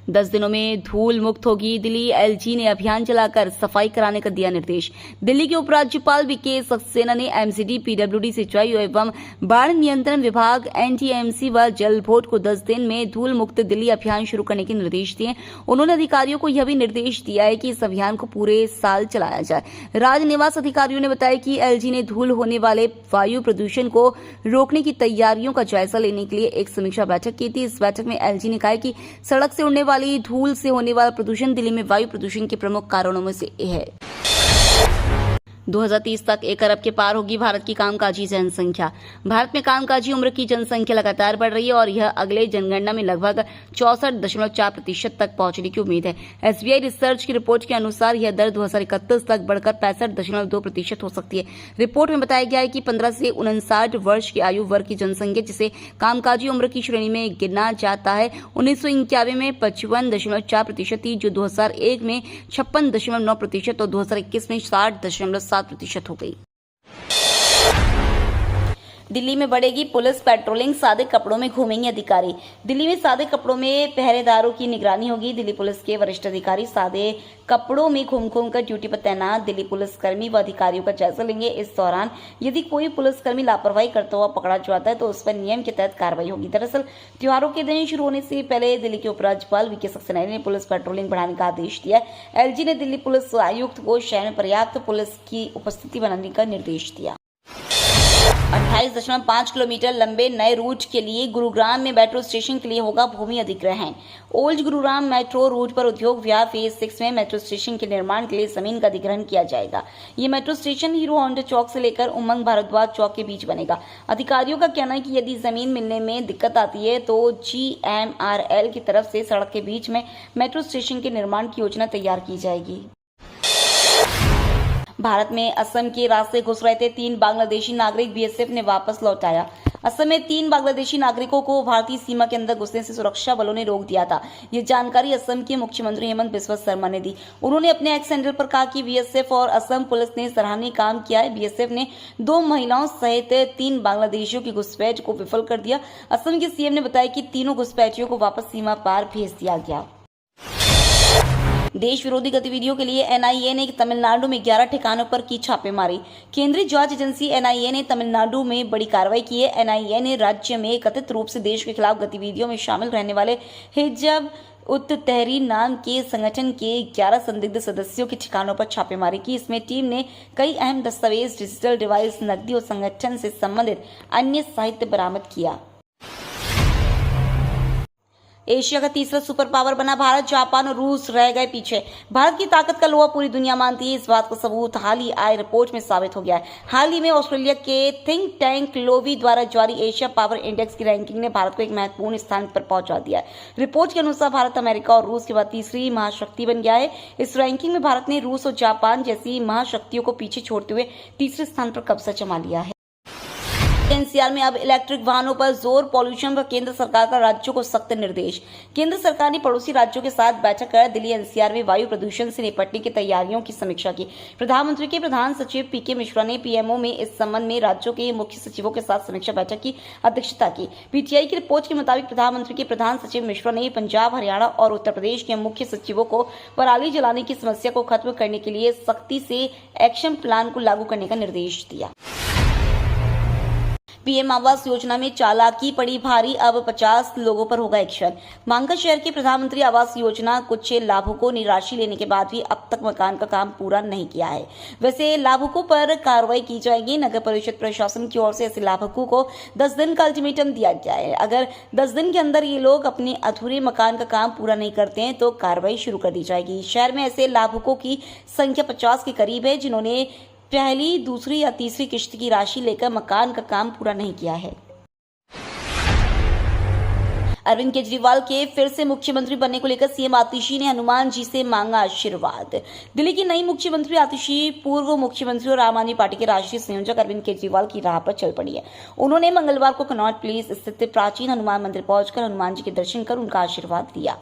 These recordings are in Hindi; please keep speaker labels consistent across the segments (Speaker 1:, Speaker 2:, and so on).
Speaker 1: 10 दिनों में धूल मुक्त होगी दिल्ली। एलजी ने अभियान चलाकर सफाई कराने का दिया निर्देश। दिल्ली के उपराज्यपाल वीके सक्सेना ने एमसीडी, पीडब्ल्यूडी, सिंचाई एवं बाढ़ नियंत्रण विभाग, एनटीएमसी व जल बोर्ड को 10 दिन में धूल मुक्त दिल्ली अभियान शुरू करने के निर्देश दिए। उन्होंने अधिकारियों को यह भी निर्देश दिया है कि इस अभियान को पूरे साल चलाया जाए। राजनिवास अधिकारियों ने बताया कि एलजी ने धूल होने वाले वायु प्रदूषण को रोकने की तैयारियों का जायजा लेने के लिए एक समीक्षा बैठक की थी। इस बैठक में एलजी ने कहा कि सड़क से उड़ने वाली धूल से होने वाला प्रदूषण दिल्ली में वायु प्रदूषण के प्रमुख कारणों में से है। 2030 तक 1 अरब के पार होगी भारत की कामकाजी जनसंख्या। भारत में कामकाजी उम्र की जनसंख्या लगातार बढ़ रही है और यह अगले जनगणना में लगभग 64.4% तक पहुंचने की उम्मीद है। एसबीआई रिसर्च की रिपोर्ट के अनुसार यह दर 2031 तक बढ़कर 65.2% हो सकती है। रिपोर्ट में बताया गया है कि 15 से 59 वर्ष की आयु वर्ग की जनसंख्या, जिसे कामकाजी उम्र की श्रेणी में गिना जाता है, 1991 में 55.4% थी, जो 2001 में 56.9% और 2021 में 60.7% हो गई। दिल्ली में बढ़ेगी पुलिस पेट्रोलिंग, सादे कपड़ों में घूमेंगे अधिकारी। दिल्ली में सादे कपड़ों में पहरेदारों की निगरानी होगी। दिल्ली पुलिस के वरिष्ठ अधिकारी सादे कपड़ों में घूम कर ड्यूटी पर तैनात दिल्ली पुलिसकर्मी व अधिकारियों का जायजा लेंगे। इस दौरान यदि कोई पुलिसकर्मी लापरवाही करता हुआ पकड़ा जाता है तो उस पर नियम के तहत कार्रवाई होगी। दरअसल त्योहारों के दिन शुरू होने से पहले दिल्ली के उपराज्यपाल वीके सक्सेना ने पुलिस पेट्रोलिंग बढ़ाने का आदेश दिया। एलजी ने दिल्ली पुलिस आयुक्त को शहर में पर्याप्त पुलिस की उपस्थिति बनाने का निर्देश दिया। 28.5 किलोमीटर लंबे नए रूट के लिए गुरुग्राम में मेट्रो स्टेशन के लिए होगा भूमि अधिग्रहण। ओल्ड गुरुग्राम मेट्रो रूट पर उद्योग विहार फेज 6 में मेट्रो स्टेशन के निर्माण के लिए जमीन का अधिग्रहण किया जाएगा। ये मेट्रो स्टेशन हीरो होंडा चौक से लेकर उमंग भारद्वाज चौक के बीच बनेगा। अधिकारियों का कहना है कि यदि जमीन मिलने में दिक्कत आती है तो GMRL की तरफ से सड़क के बीच में मेट्रो स्टेशन के निर्माण की योजना तैयार की जाएगी। भारत में असम के रास्ते घुस रहे थे 3 बांग्लादेशी नागरिक, बीएसएफ ने वापस लौटाया। असम में 3 बांग्लादेशी नागरिकों को भारतीय सीमा के अंदर घुसने से सुरक्षा बलों ने रोक दिया था। ये जानकारी असम के मुख्यमंत्री हेमंत बिस्वा शर्मा ने दी। उन्होंने अपने एक्स हैंडल पर कहा कि बीएसएफ और असम पुलिस ने सराहनीय काम किया है। बीएसएफ ने 2 महिलाओं सहित 3 बांग्लादेशियों की घुसपैठ को विफल कर दिया। असम के सीएम ने बताया कि तीनों घुसपैठियों को वापस सीमा पार भेज दिया गया। देश विरोधी गतिविधियों के लिए एनआईए ने तमिलनाडु में 11 ठिकानों पर की छापेमारी। केंद्रीय जांच एजेंसी एनआईए ने तमिलनाडु में बड़ी कार्रवाई की है। एनआईए ने राज्य में कथित रूप से देश के खिलाफ गतिविधियों में शामिल रहने वाले हिजब उत तहरीर नाम के संगठन के 11 संदिग्ध सदस्यों के ठिकानों पर छापेमारी की। इसमें टीम ने कई अहम दस्तावेज, डिजिटल डिवाइस, नकदी और संगठन से संबंधित अन्य साहित्य बरामद किया। एशिया का तीसरा सुपर पावर बना भारत, जापान और रूस रह गए पीछे। भारत की ताकत का लोहा पूरी दुनिया मानती है। इस बात का सबूत हाल ही आई रिपोर्ट में साबित हो गया है। हाल ही में ऑस्ट्रेलिया के थिंक टैंक लोवी द्वारा जारी एशिया पावर इंडेक्स की रैंकिंग ने भारत को एक महत्वपूर्ण स्थान पर पहुंचा दिया है। रिपोर्ट के अनुसार भारत अमेरिका और रूस के बाद तीसरी महाशक्ति बन गया है। इस रैंकिंग में भारत ने रूस और जापान जैसी महाशक्तियों को पीछे छोड़ते हुए तीसरे स्थान पर कब्जा जमा लिया है। एनसीआर में अब इलेक्ट्रिक वाहनों पर जोर, पॉल्यूशन पर केंद्र सरकार का राज्यों को सख्त निर्देश। केंद्र सरकार ने पड़ोसी राज्यों के साथ बैठक कर दिल्ली एनसीआर में वायु प्रदूषण से निपटने की तैयारियों की समीक्षा की। प्रधानमंत्री के प्रधान सचिव पीके मिश्रा ने पीएमओ में इस संबंध में राज्यों के मुख्य सचिवों के साथ समीक्षा बैठक की अध्यक्षता की। पीटीआई की रिपोर्ट के मुताबिक प्रधानमंत्री के प्रधान सचिव मिश्रा ने पंजाब, हरियाणा और उत्तर प्रदेश के मुख्य सचिवों को पराली जलाने की समस्या को खत्म करने के लिए सख्ती से एक्शन प्लान को लागू करने का निर्देश दिया। पीएम आवास योजना में चालाकी पड़ी भारी, अब 50 लोगों पर होगा एक्शन। मांगा शहर के प्रधानमंत्री आवास योजना कुछ लाभुकों ने राशि लेने के बाद भी अब तक मकान का काम पूरा नहीं किया है। वैसे लाभुकों पर कार्रवाई की जाएगी। नगर परिषद प्रशासन की ओर से ऐसे लाभुकों को 10 दिन का अल्टीमेटम दिया गया है। अगर 10 दिन के अंदर ये लोग अपने अधूरे मकान का काम पूरा नहीं करते हैं तो कार्रवाई शुरू कर दी जाएगी। शहर में ऐसे लाभुकों की संख्या 50 के करीब है जिन्होंने पहली, दूसरी या तीसरी किश्त की राशि लेकर मकान का काम पूरा नहीं किया है। अरविंद केजरीवाल के फिर से मुख्यमंत्री बनने को लेकर सीएम आतिशी ने हनुमान जी से मांगा आशीर्वाद। दिल्ली की नई मुख्यमंत्री आतिशी पूर्व मुख्यमंत्री और आम आदमी पार्टी के राष्ट्रीय संयोजक अरविंद केजरीवाल की राह पर चल पड़ी है। उन्होंने मंगलवार को कनॉट प्लेस स्थित प्राचीन हनुमान मंदिर पहुंचकर हनुमान जी के दर्शन कर उनका आशीर्वाद लिया।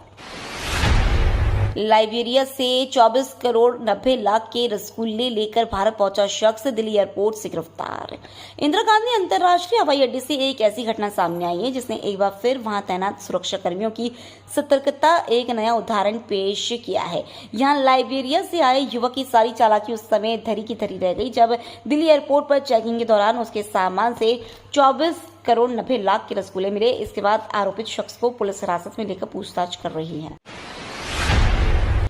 Speaker 1: लाइबेरिया से 24 करोड़ 90 लाख के रसगुल्ले लेकर भारत पहुंचा शख्स दिल्ली एयरपोर्ट से गिरफ्तार। इंदिरा गांधी अंतर्राष्ट्रीय हवाई अड्डे से एक ऐसी घटना सामने आई है जिसने एक बार फिर वहां तैनात सुरक्षा कर्मियों की सतर्कता एक नया उदाहरण पेश किया है। यहां लाइबेरिया से आए युवक की सारी चालाकी उस समय धरी की धरी रह गई जब दिल्ली एयरपोर्ट पर चेकिंग के दौरान उसके सामान से 24 करोड़ 90 लाख के रसगुल्ले मिले। इसके बाद आरोपित शख्स को पुलिस हिरासत में लेकर पूछताछ कर रही है।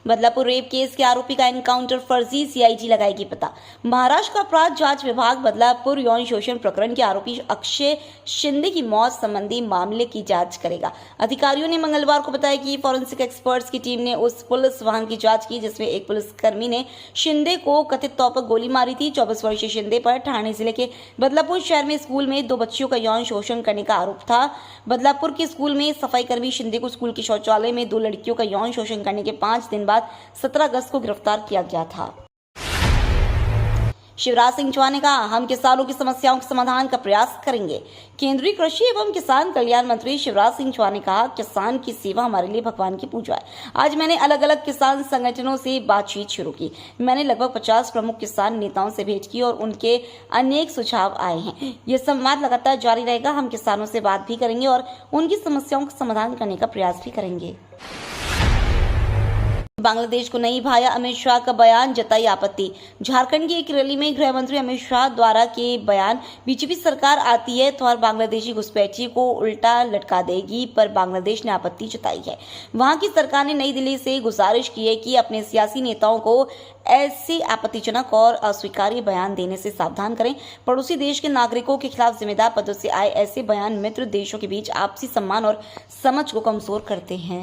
Speaker 1: बदलापुर रेप केस के आरोपी का एनकाउंटर फर्जी, सीआईडी लगाएगी पता। महाराष्ट्र का अपराध जांच विभाग बदलापुर यौन शोषण प्रकरण के आरोपी अक्षय शिंदे की मौत संबंधी मामले की जांच करेगा। अधिकारियों ने मंगलवार को बताया कि फॉरेंसिक एक्सपर्ट्स की टीम ने उस पुलिस वाहन की जांच की जिसमें एक पुलिसकर्मी ने शिंदे को कथित तौर पर गोली मारी थी। 24 वर्षीय शिंदे पर ठाणे जिले के बदलापुर शहर में स्कूल में 2 बच्चियों का यौन शोषण करने का आरोप था। बदलापुर के स्कूल में सफाई कर्मी शिंदे को स्कूल के शौचालय में 2 लड़कियों का यौन शोषण करने के 5 दिन बाद 17 अगस्त को गिरफ्तार किया गया था। शिवराज सिंह चौहान ने कहा, हम किसानों की समस्याओं के समाधान का प्रयास करेंगे। केंद्रीय कृषि एवं किसान कल्याण मंत्री शिवराज सिंह चौहान ने कहा, किसान की सेवा हमारे लिए भगवान की पूजा है। आज मैंने अलग अलग किसान संगठनों से बातचीत शुरू की। मैंने लगभग 50 प्रमुख किसान नेताओं से भेंट की और उनके अनेक सुझाव आए हैं। यह संवाद लगातार जारी रहेगा। हम किसानों से बात भी करेंगे और उनकी समस्याओं का समाधान करने का प्रयास भी करेंगे। बांग्लादेश को नहीं भाया अमित शाह का बयान, जताई आपत्ति। झारखंड की एक रैली में गृह मंत्री अमित शाह द्वारा के बयान, बीजेपी सरकार आती है तो हर बांग्लादेशी घुसपैठी को उल्टा लटका देगी, पर बांग्लादेश ने आपत्ति जताई है। वहां की सरकार ने नई दिल्ली से गुजारिश की है कि अपने सियासी नेताओं को ऐसे आपत्तिजनक और अस्वीकार्य बयान देने से सावधान करें। पड़ोसी देश के नागरिकों के खिलाफ जिम्मेदार पदों से आए ऐसे बयान मित्र देशों के बीच आपसी सम्मान और समझ को कमजोर करते हैं।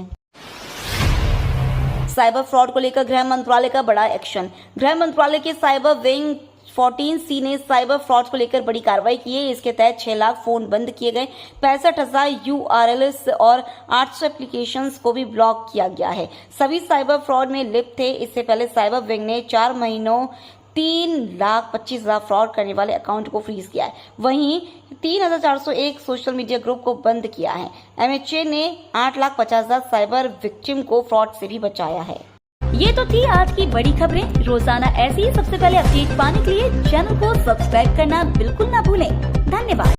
Speaker 1: साइबर फ्रॉड को लेकर गृह मंत्रालय का बड़ा एक्शन। गृह मंत्रालय के साइबर विंग 14C ने साइबर फ्रॉड को लेकर बड़ी कार्रवाई की है। इसके तहत 6 लाख फोन बंद किए गए, 65,000 URLs और 800 एप्लीकेशंस को भी ब्लॉक किया गया है। सभी साइबर फ्रॉड में लिप्त थे। इससे पहले साइबर विंग ने 4 महीनों 3,25,000 फ्रॉड करने वाले अकाउंट को फ्रीज किया है। वहीं 3,401 सोशल मीडिया ग्रुप को बंद किया है। MHA ने 8,50,000 साइबर विक्टिम को फ्रॉड से भी बचाया है।
Speaker 2: ये तो थी आज की बड़ी खबरें। रोजाना ऐसी ही सबसे पहले अपडेट पाने के लिए चैनल को सब्सक्राइब करना बिल्कुल ना भूलें। धन्यवाद।